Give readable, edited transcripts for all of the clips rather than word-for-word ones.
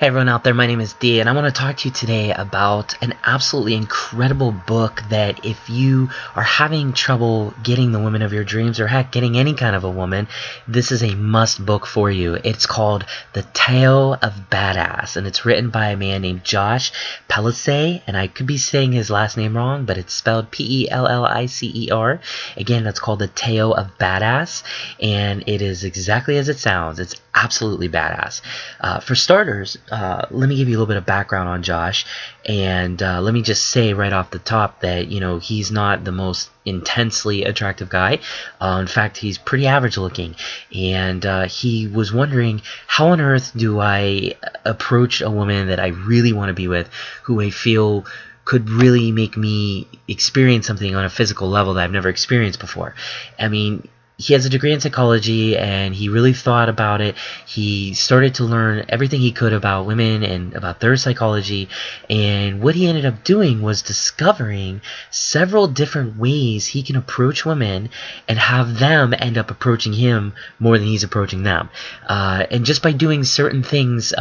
Hey everyone out there, my name is Dee, and I want to talk to you today about an absolutely incredible book that if you are having trouble getting the woman of your dreams, or heck, getting any kind of a woman, this is a must book for you. It's called The Tao of Badass, and it's written by a man named Josh Pellicer, and I could be saying his last name wrong, but it's spelled Pellicer. Again, that's called The Tao of Badass, and it is exactly as it sounds. It's absolutely badass. For starters, let me give you a little bit of background on Josh, and let me just say right off the top that he's not the most intensely attractive guy. In fact, he's pretty average looking, and he was wondering, how on earth do I approach a woman that I really want to be with, who I feel could really make me experience something on a physical level that I've never experienced before. I mean, he has a degree in psychology, and he really thought about it. He started to learn everything he could about women and about their psychology, and what he ended up doing was discovering several different ways he can approach women and have them end up approaching him more than he's approaching them. And just by doing certain things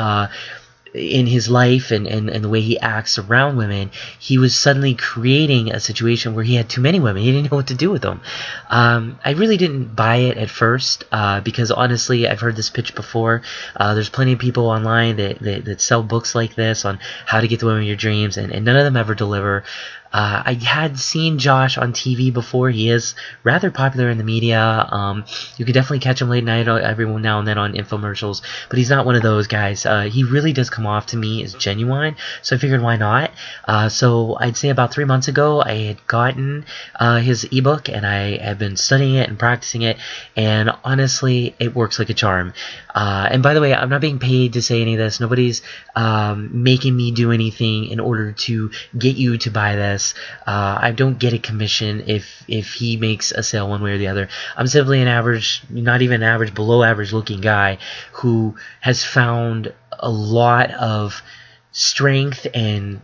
in his life and the way he acts around women, he was suddenly creating a situation where he had too many women. He didn't know what to do with them. I really didn't buy it at first because honestly, I've heard this pitch before. There's plenty of people online that sell books like this on how to get the women of your dreams, and none of them ever deliver. I had seen Josh on TV before. He is rather popular in the media. You could definitely catch him late night every now and then on infomercials, but he's not one of those guys. He really does come off to me as genuine, so I figured why not. So I'd say about 3 months ago, I had gotten his ebook, and I had been studying it and practicing it, and honestly, it works like a charm. And by the way, I'm not being paid to say any of this. Nobody's making me do anything in order to get you to buy this. I don't get a commission if he makes a sale one way or the other. I'm simply an average, not even average, below average looking guy who has found a lot of strength and,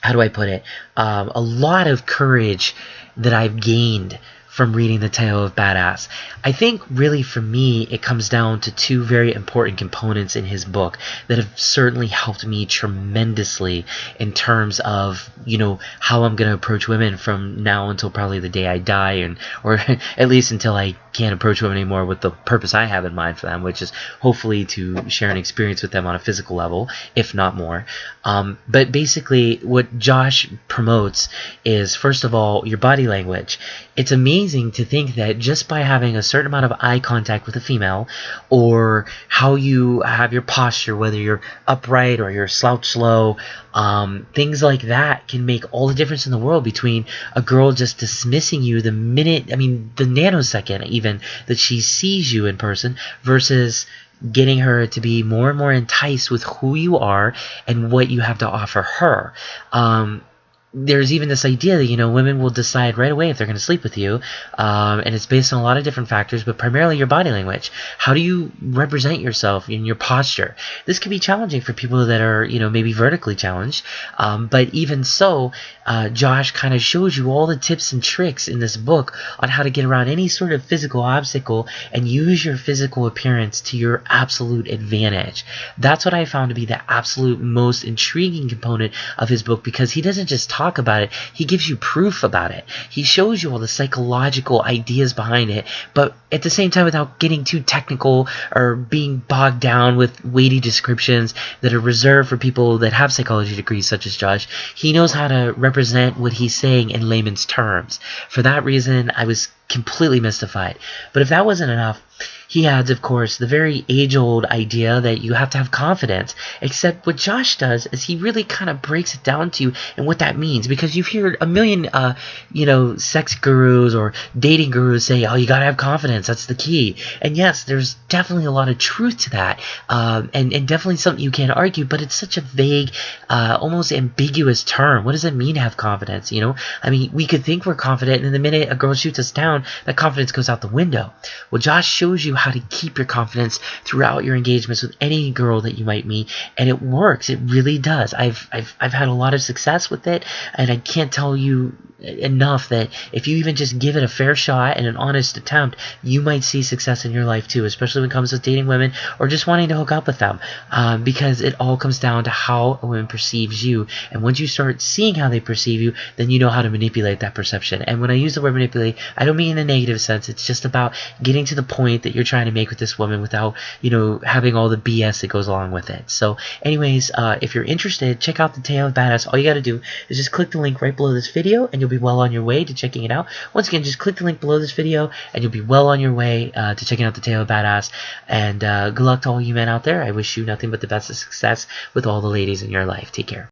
how do I put it, a lot of courage that I've gained from reading The Tao of Badass. I think really for me it comes down to two very important components in his book that have certainly helped me tremendously in terms of how I'm going to approach women from now until probably the day I die, or at least until I can't approach women anymore with the purpose I have in mind for them, which is hopefully to share an experience with them on a physical level, if not more. But basically what Josh promotes is, first of all, your body language. It's amazing to think that just by having a certain amount of eye contact with a female, or how you have your posture, whether you're upright or you're slouched low, things like that can make all the difference in the world between a girl just dismissing you the nanosecond even that she sees you in person, versus getting her to be more and more enticed with who you are and what you have to offer her. There's even this idea that, women will decide right away if they're going to sleep with you, and it's based on a lot of different factors, but primarily your body language. How do you represent yourself in your posture? This can be challenging for people that are, maybe vertically challenged, but even so, Josh kind of shows you all the tips and tricks in this book on how to get around any sort of physical obstacle and use your physical appearance to your absolute advantage. That's what I found to be the absolute most intriguing component of his book, because he doesn't just talk about it, he gives you proof about it. He shows you all the psychological ideas behind it, but at the same time without getting too technical or being bogged down with weighty descriptions that are reserved for people that have psychology degrees such as Josh. He knows how to represent what he's saying in layman's terms. For that reason, I was completely mystified. But if that wasn't enough, he adds, of course, the very age-old idea that you have to have confidence, except what Josh does is he really kind of breaks it down to you and what that means, because you've heard a million, sex gurus or dating gurus say, oh, you gotta have confidence, that's the key. And yes, there's definitely a lot of truth to that, and definitely something you can't argue, but it's such a vague, almost ambiguous term. What does it mean to have confidence, I mean, we could think we're confident, and the minute a girl shoots us down, that confidence goes out the window. Well, Josh shows you how to keep your confidence throughout your engagements with any girl that you might meet, and it works. It really does. I've had a lot of success with it, and I can't tell you enough that if you even just give it a fair shot and an honest attempt, you might see success in your life too, especially when it comes to dating women or just wanting to hook up with them, because it all comes down to how a woman perceives you. And once you start seeing how they perceive you, then you know how to manipulate that perception. And when I use the word manipulate, I don't mean in a negative sense. It's just about getting to the point that you're trying to make with this woman without, having all the BS that goes along with it. So anyways, if you're interested, check out the Tao of Badass. All you got to do is just click the link right below this video and you'll be well on your way to checking it out. Once again, just click the link below this video and you'll be well on your way to checking out the Tao of Badass. And good luck to all you men out there. I wish you nothing but the best of success with all the ladies in your life. Take care.